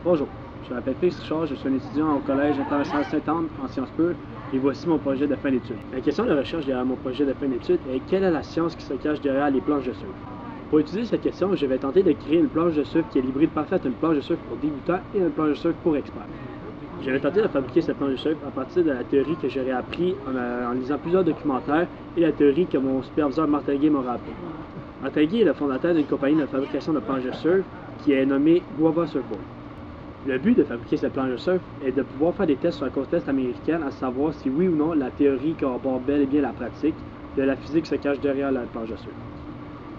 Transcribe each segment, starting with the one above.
Bonjour, je m'appelle Félix Richard, je suis un étudiant au Collège international Sainte-Anne en sciences pures et voici mon projet de fin d'études. La question de recherche derrière mon projet de fin d'études est quelle est la science qui se cache derrière les planches de surf? Pour étudier cette question, je vais tenter de créer une planche de surf qui est l'hybride parfait entre une planche de surf pour débutants et une planche de surf pour experts. Je vais tenter de fabriquer cette planche de surf à partir de la théorie que j'aurais appris en lisant plusieurs documentaires et la théorie que mon superviseur Martin Gay m'aura appris. Martin Gay est le fondateur d'une compagnie de fabrication de planches de surf qui est nommée Guava Surfboard. Le but de fabriquer cette planche de surf est de pouvoir faire des tests sur la côte est américaine à savoir si oui ou non la théorie corrobore bel et bien la pratique de la physique se cache derrière la planche de surf.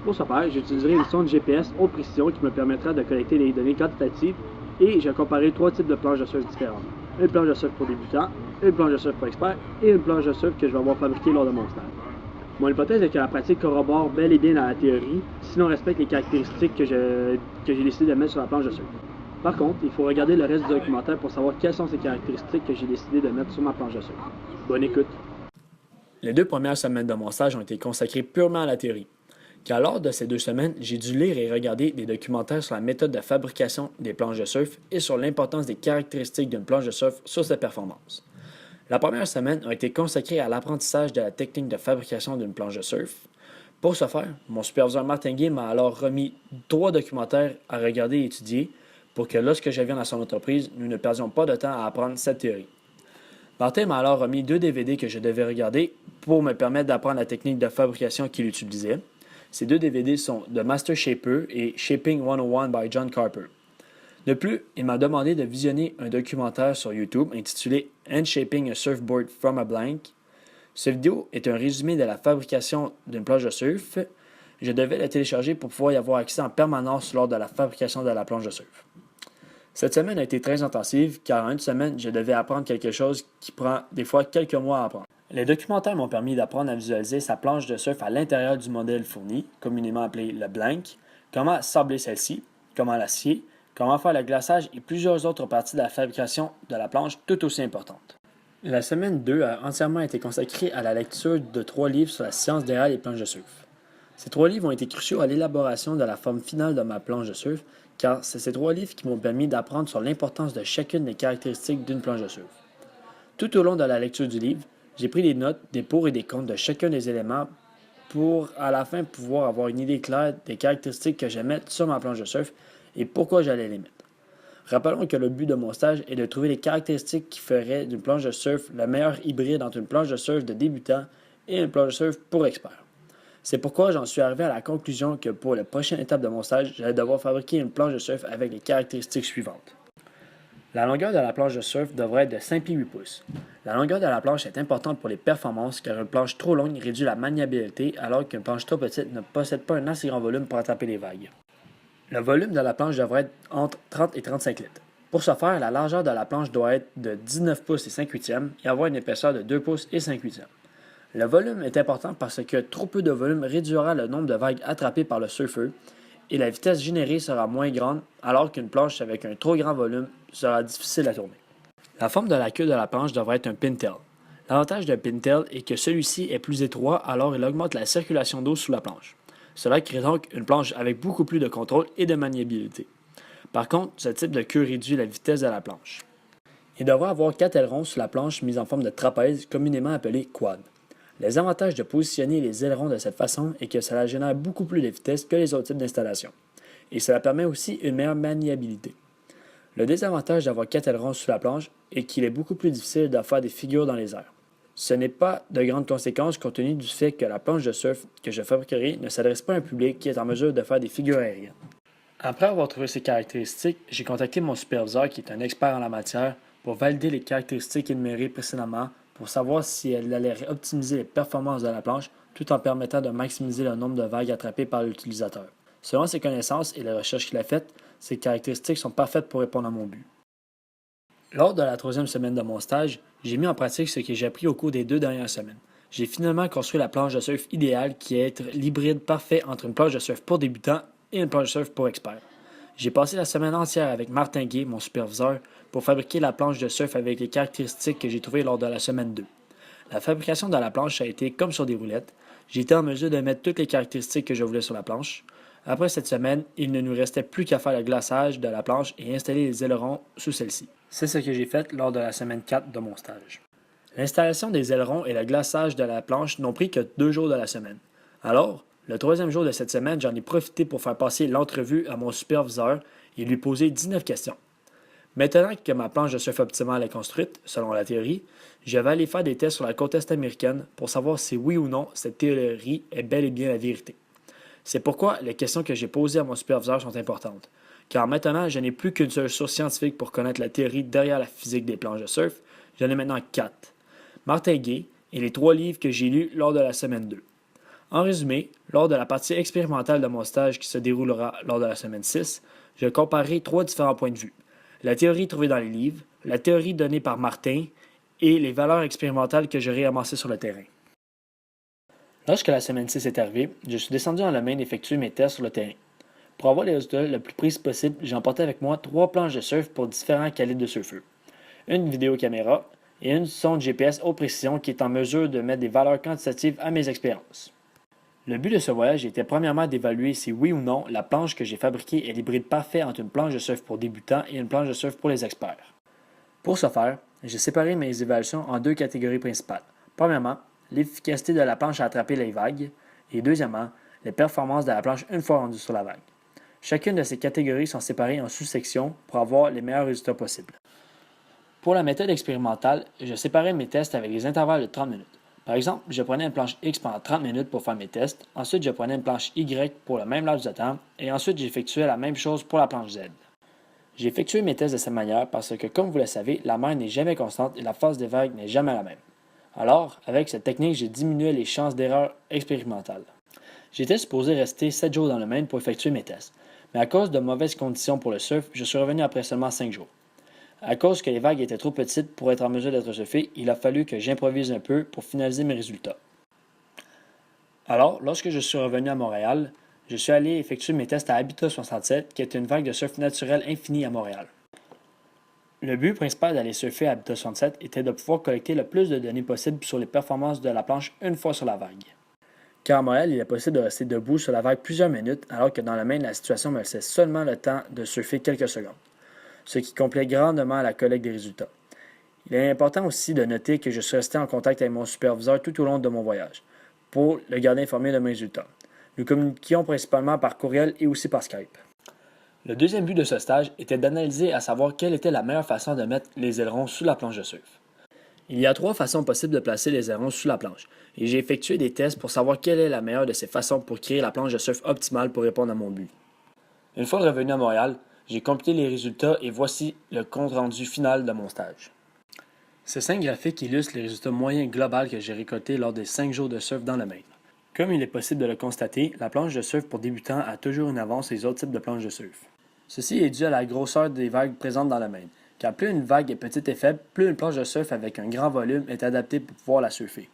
Pour ce faire, j'utiliserai une sonde GPS haute précision qui me permettra de collecter les données quantitatives et j'ai comparé trois types de planches de surf différentes. Une planche de surf pour débutants, une planche de surf pour experts et une planche de surf que je vais avoir fabriquée lors de mon stage. Mon hypothèse est que la pratique corrobore bel et bien la théorie, sinon respecte les caractéristiques que j'ai décidé de mettre sur la planche de surf. Par contre, il faut regarder le reste du documentaire pour savoir quelles sont ces caractéristiques que j'ai décidé de mettre sur ma planche de surf. Bonne écoute! Les 2 premières semaines de mon stage ont été consacrées purement à la théorie, car lors de ces 2 semaines, j'ai dû lire et regarder des documentaires sur la méthode de fabrication des planches de surf et sur l'importance des caractéristiques d'une planche de surf sur ses performances. La première semaine a été consacrée à l'apprentissage de la technique de fabrication d'une planche de surf. Pour ce faire, mon superviseur Martin Gay m'a alors remis 3 documentaires à regarder et étudier pour que lorsque je vienne à son entreprise, nous ne perdions pas de temps à apprendre cette théorie. Martin m'a alors remis 2 DVD que je devais regarder pour me permettre d'apprendre la technique de fabrication qu'il utilisait. Ces 2 DVD sont The Master Shaper et Shaping 101 by John Carper. De plus, il m'a demandé de visionner un documentaire sur YouTube intitulé Hand Shaping a Surfboard from a Blank. Cette vidéo est un résumé de la fabrication d'une planche de surf. Je devais la télécharger pour pouvoir y avoir accès en permanence lors de la fabrication de la planche de surf. Cette semaine a été très intensive car en une semaine, je devais apprendre quelque chose qui prend des fois quelques mois à apprendre. Les documentaires m'ont permis d'apprendre à visualiser sa planche de surf à l'intérieur du modèle fourni, communément appelé le blank, comment sabler celle-ci, comment la scier, comment faire le glaçage et plusieurs autres parties de la fabrication de la planche tout aussi importantes. La semaine 2 a entièrement été consacrée à la lecture de 3 livres sur la science derrière les planches de surf. Ces 3 livres ont été cruciaux à l'élaboration de la forme finale de ma planche de surf, car c'est ces 3 livres qui m'ont permis d'apprendre sur l'importance de chacune des caractéristiques d'une planche de surf. Tout au long de la lecture du livre, j'ai pris des notes, des pour et des contre de chacun des éléments pour, à la fin, pouvoir avoir une idée claire des caractéristiques que j'aimais sur ma planche de surf et pourquoi j'allais les mettre. Rappelons que le but de mon stage est de trouver les caractéristiques qui feraient d'une planche de surf le meilleur hybride entre une planche de surf de débutant et une planche de surf pour expert. C'est pourquoi j'en suis arrivé à la conclusion que pour la prochaine étape de mon stage, j'allais devoir fabriquer une planche de surf avec les caractéristiques suivantes. La longueur de la planche de surf devrait être de 5 pieds 8 pouces. La longueur de la planche est importante pour les performances car une planche trop longue réduit la maniabilité alors qu'une planche trop petite ne possède pas un assez grand volume pour attraper les vagues. Le volume de la planche devrait être entre 30 et 35 litres. Pour ce faire, la largeur de la planche doit être de 19 pouces et 5 huitièmes et avoir une épaisseur de 2 pouces et 5 huitièmes. Le volume est important parce que trop peu de volume réduira le nombre de vagues attrapées par le surfeur et la vitesse générée sera moins grande alors qu'une planche avec un trop grand volume sera difficile à tourner. La forme de la queue de la planche devrait être un pintail. L'avantage d'un pintail est que celui-ci est plus étroit alors il augmente la circulation d'eau sous la planche. Cela crée donc une planche avec beaucoup plus de contrôle et de maniabilité. Par contre, ce type de queue réduit la vitesse de la planche. Il devrait avoir 4 ailerons sur la planche mis en forme de trapèze, communément appelé quad. Les avantages de positionner les ailerons de cette façon est que cela génère beaucoup plus de vitesse que les autres types d'installations. Et cela permet aussi une meilleure maniabilité. Le désavantage d'avoir 4 ailerons sur la planche est qu'il est beaucoup plus difficile de faire des figures dans les airs. Ce n'est pas de grandes conséquences compte tenu du fait que la planche de surf que je fabriquerai ne s'adresse pas à un public qui est en mesure de faire des figures aériennes. Après avoir trouvé ces caractéristiques, j'ai contacté mon superviseur qui est un expert en la matière pour valider les caractéristiques énumérées précédemment pour savoir si elle allait optimiser les performances de la planche tout en permettant de maximiser le nombre de vagues attrapées par l'utilisateur. Selon ses connaissances et les recherches qu'il a faites, ces caractéristiques sont parfaites pour répondre à mon but. Lors de la 3e semaine de mon stage, j'ai mis en pratique ce que j'ai appris au cours des 2 dernières semaines. J'ai finalement construit la planche de surf idéale qui est l'hybride parfait entre une planche de surf pour débutants et une planche de surf pour experts. J'ai passé la semaine entière avec Martin Gay, mon superviseur, pour fabriquer la planche de surf avec les caractéristiques que j'ai trouvées lors de la semaine 2. La fabrication de la planche a été comme sur des roulettes. J'ai été en mesure de mettre toutes les caractéristiques que je voulais sur la planche. Après cette semaine, il ne nous restait plus qu'à faire le glaçage de la planche et installer les ailerons sous celle-ci. C'est ce que j'ai fait lors de la semaine 4 de mon stage. L'installation des ailerons et le glaçage de la planche n'ont pris que 2 jours de la semaine. Alors, le troisième jour de cette semaine, j'en ai profité pour faire passer l'entrevue à mon superviseur et lui poser 19 questions. Maintenant que ma planche de surf optimale est construite, selon la théorie, je vais aller faire des tests sur la côte est américaine pour savoir si oui ou non cette théorie est bel et bien la vérité. C'est pourquoi les questions que j'ai posées à mon superviseur sont importantes, car maintenant je n'ai plus qu'une seule source scientifique pour connaître la théorie derrière la physique des planches de surf, j'en ai maintenant 4. Martin Gay et les 3 livres que j'ai lus lors de la semaine 2. En résumé, lors de la partie expérimentale de mon stage qui se déroulera lors de la semaine 6, je comparerai 3 différents points de vue. La théorie trouvée dans les livres, la théorie donnée par Martin et les valeurs expérimentales que j'aurai amassées sur le terrain. Lorsque la semaine 6 est arrivée, je suis descendu en la main effectuer mes tests sur le terrain. Pour avoir les résultats le plus précis possible, j'ai emporté avec moi 3 planches de surf pour différents calibres de surfeurs, une vidéocaméra et une sonde GPS haute précision qui est en mesure de mettre des valeurs quantitatives à mes expériences. Le but de ce voyage était premièrement d'évaluer si oui ou non la planche que j'ai fabriquée est l'hybride parfait entre une planche de surf pour débutants et une planche de surf pour les experts. Pour ce faire, j'ai séparé mes évaluations en 2 catégories principales. Premièrement, l'efficacité de la planche à attraper les vagues et deuxièmement, les performances de la planche une fois rendue sur la vague. Chacune de ces catégories sont séparées en sous-sections pour avoir les meilleurs résultats possibles. Pour la méthode expérimentale, je séparais mes tests avec des intervalles de 30 minutes. Par exemple, je prenais une planche X pendant 30 minutes pour faire mes tests, ensuite je prenais une planche Y pour le même laps de temps, et ensuite j'effectuais la même chose pour la planche Z. J'ai effectué mes tests de cette manière parce que, comme vous le savez, la mer n'est jamais constante et la phase des vagues n'est jamais la même. Alors, avec cette technique, j'ai diminué les chances d'erreur expérimentale. J'étais supposé rester 7 jours dans le Maine pour effectuer mes tests, mais à cause de mauvaises conditions pour le surf, je suis revenu après seulement 5 jours. À cause que les vagues étaient trop petites pour être en mesure d'être surfées, il a fallu que j'improvise un peu pour finaliser mes résultats. Alors, lorsque je suis revenu à Montréal, je suis allé effectuer mes tests à Habitat 67, qui est une vague de surf naturel infinie à Montréal. Le but principal d'aller surfer à Habitat 67 était de pouvoir collecter le plus de données possible sur les performances de la planche une fois sur la vague. Car à Montréal, il est possible de rester debout sur la vague plusieurs minutes, alors que dans le Maine, la situation me laissait seulement le temps de surfer quelques secondes, ce qui complète grandement la collecte des résultats. Il est important aussi de noter que je suis resté en contact avec mon superviseur tout au long de mon voyage, pour le garder informé de mes résultats. Nous communiquions principalement par courriel et aussi par Skype. Le deuxième but de ce stage était d'analyser à savoir quelle était la meilleure façon de mettre les ailerons sous la planche de surf. Il y a 3 façons possibles de placer les ailerons sous la planche, et j'ai effectué des tests pour savoir quelle est la meilleure de ces façons pour créer la planche de surf optimale pour répondre à mon but. Une fois revenu à Montréal, j'ai computé les résultats et voici le compte-rendu final de mon stage. Ces 5 graphiques illustrent les résultats moyens globaux que j'ai récoltés lors des 5 jours de surf dans le Maine. Comme il est possible de le constater, la planche de surf pour débutants a toujours une avance sur les autres types de planches de surf. Ceci est dû à la grosseur des vagues présentes dans le Maine, car plus une vague est petite et faible, plus une planche de surf avec un grand volume est adaptée pour pouvoir la surfer.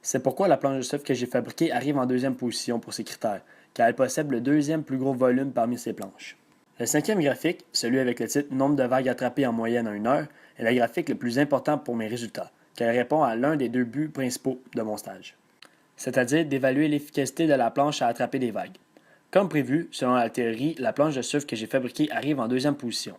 C'est pourquoi la planche de surf que j'ai fabriquée arrive en deuxième position pour ces critères, car elle possède le deuxième plus gros volume parmi ces planches. Le 5e graphique, celui avec le titre « Nombre de vagues attrapées en moyenne en 1 heure », est le graphique le plus important pour mes résultats, car il répond à l'un des 2 buts principaux de mon stage, c'est-à-dire d'évaluer l'efficacité de la planche à attraper des vagues. Comme prévu, selon la théorie, la planche de surf que j'ai fabriquée arrive en deuxième position.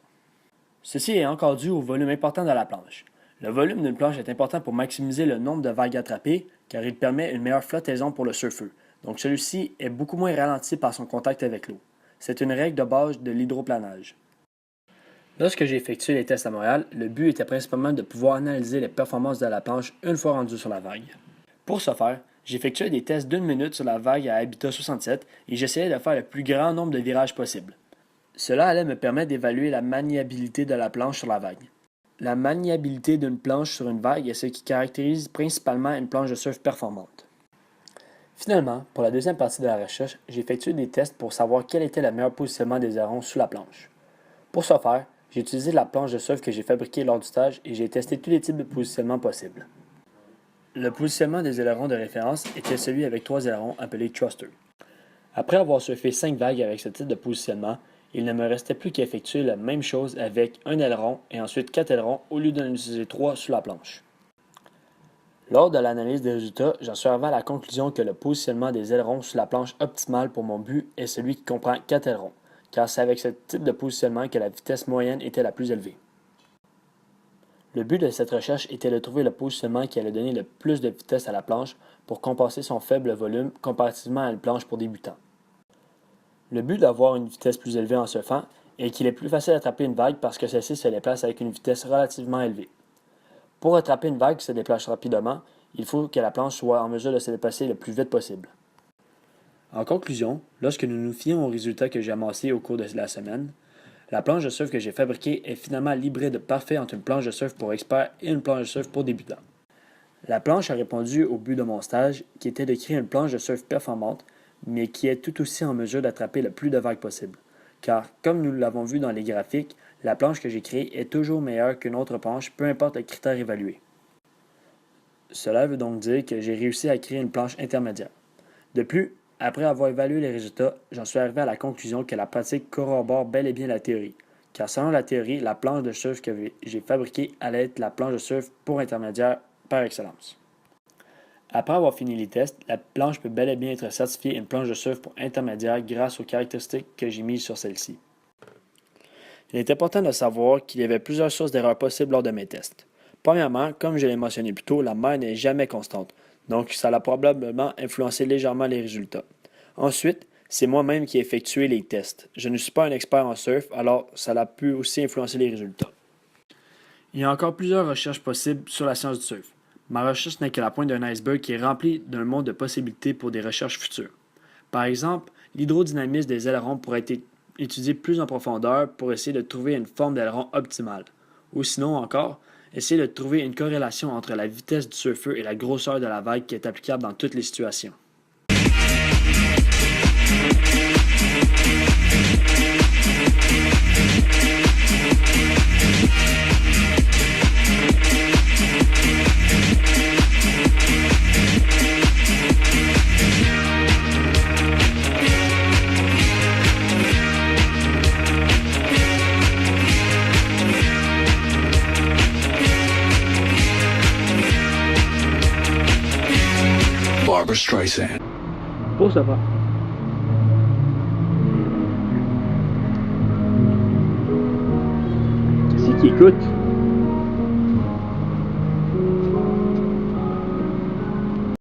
Ceci est encore dû au volume important de la planche. Le volume d'une planche est important pour maximiser le nombre de vagues attrapées, car il permet une meilleure flottaison pour le surfeur, donc celui-ci est beaucoup moins ralenti par son contact avec l'eau. C'est une règle de base de l'hydroplanage. Lorsque j'ai effectué les tests à Montréal, le but était principalement de pouvoir analyser les performances de la planche une fois rendue sur la vague. Pour ce faire, j'effectuais des tests d'1 minute sur la vague à Habitat 67 et j'essayais de faire le plus grand nombre de virages possible. Cela allait me permettre d'évaluer la maniabilité de la planche sur la vague. La maniabilité d'une planche sur une vague est ce qui caractérise principalement une planche de surf performante. Finalement, pour la deuxième partie de la recherche, j'ai effectué des tests pour savoir quel était le meilleur positionnement des ailerons sous la planche. Pour ce faire, j'ai utilisé la planche de surf que j'ai fabriquée lors du stage et j'ai testé tous les types de positionnements possibles. Le positionnement des ailerons de référence était celui avec 3 ailerons appelés thruster. Après avoir surfé 5 vagues avec ce type de positionnement, il ne me restait plus qu'à effectuer la même chose avec un aileron et ensuite 4 ailerons au lieu d'en utiliser 3 sous la planche. Lors de l'analyse des résultats, j'en suis arrivé à la conclusion que le positionnement des ailerons sur la planche optimale pour mon but est celui qui comprend 4 ailerons, car c'est avec ce type de positionnement que la vitesse moyenne était la plus élevée. Le but de cette recherche était de trouver le positionnement qui allait donner le plus de vitesse à la planche pour compenser son faible volume comparativement à une planche pour débutants. Le but d'avoir une vitesse plus élevée en surfant est qu'il est plus facile d'attraper une vague parce que celle-ci se déplace avec une vitesse relativement élevée. Pour attraper une vague qui se déplace rapidement, il faut que la planche soit en mesure de se déplacer le plus vite possible. En conclusion, lorsque nous nous fions aux résultats que j'ai amassés au cours de la semaine, la planche de surf que j'ai fabriquée est finalement l'hybride parfait entre une planche de surf pour experts et une planche de surf pour débutants. La planche a répondu au but de mon stage, qui était de créer une planche de surf performante, mais qui est tout aussi en mesure d'attraper le plus de vagues possible. Car, comme nous l'avons vu dans les graphiques, la planche que j'ai créée est toujours meilleure qu'une autre planche, peu importe le critère évalué. Cela veut donc dire que j'ai réussi à créer une planche intermédiaire. De plus, après avoir évalué les résultats, j'en suis arrivé à la conclusion que la pratique corrobore bel et bien la théorie, car selon la théorie, la planche de surf que j'ai fabriquée allait être la planche de surf pour intermédiaire par excellence. Après avoir fini les tests, la planche peut bel et bien être certifiée une planche de surf pour intermédiaire grâce aux caractéristiques que j'ai mises sur celle-ci. Il est important de savoir qu'il y avait plusieurs sources d'erreurs possibles lors de mes tests. Premièrement, comme je l'ai mentionné plus tôt, la mer n'est jamais constante, donc ça a probablement influencé légèrement les résultats. Ensuite, c'est moi-même qui ai effectué les tests. Je ne suis pas un expert en surf, alors ça a pu aussi influencer les résultats. Il y a encore plusieurs recherches possibles sur la science du surf. Ma recherche n'est que la pointe d'un iceberg qui est rempli d'un monde de possibilités pour des recherches futures. Par exemple, l'hydrodynamisme des ailerons pourrait être étudié plus en profondeur pour essayer de trouver une forme d'aileron optimale. Ou sinon encore, essayer de trouver une corrélation entre la vitesse du surfeur et la grosseur de la vague qui est applicable dans toutes les situations. Barbra Streisand. Pour ça va. C'est qui écoute.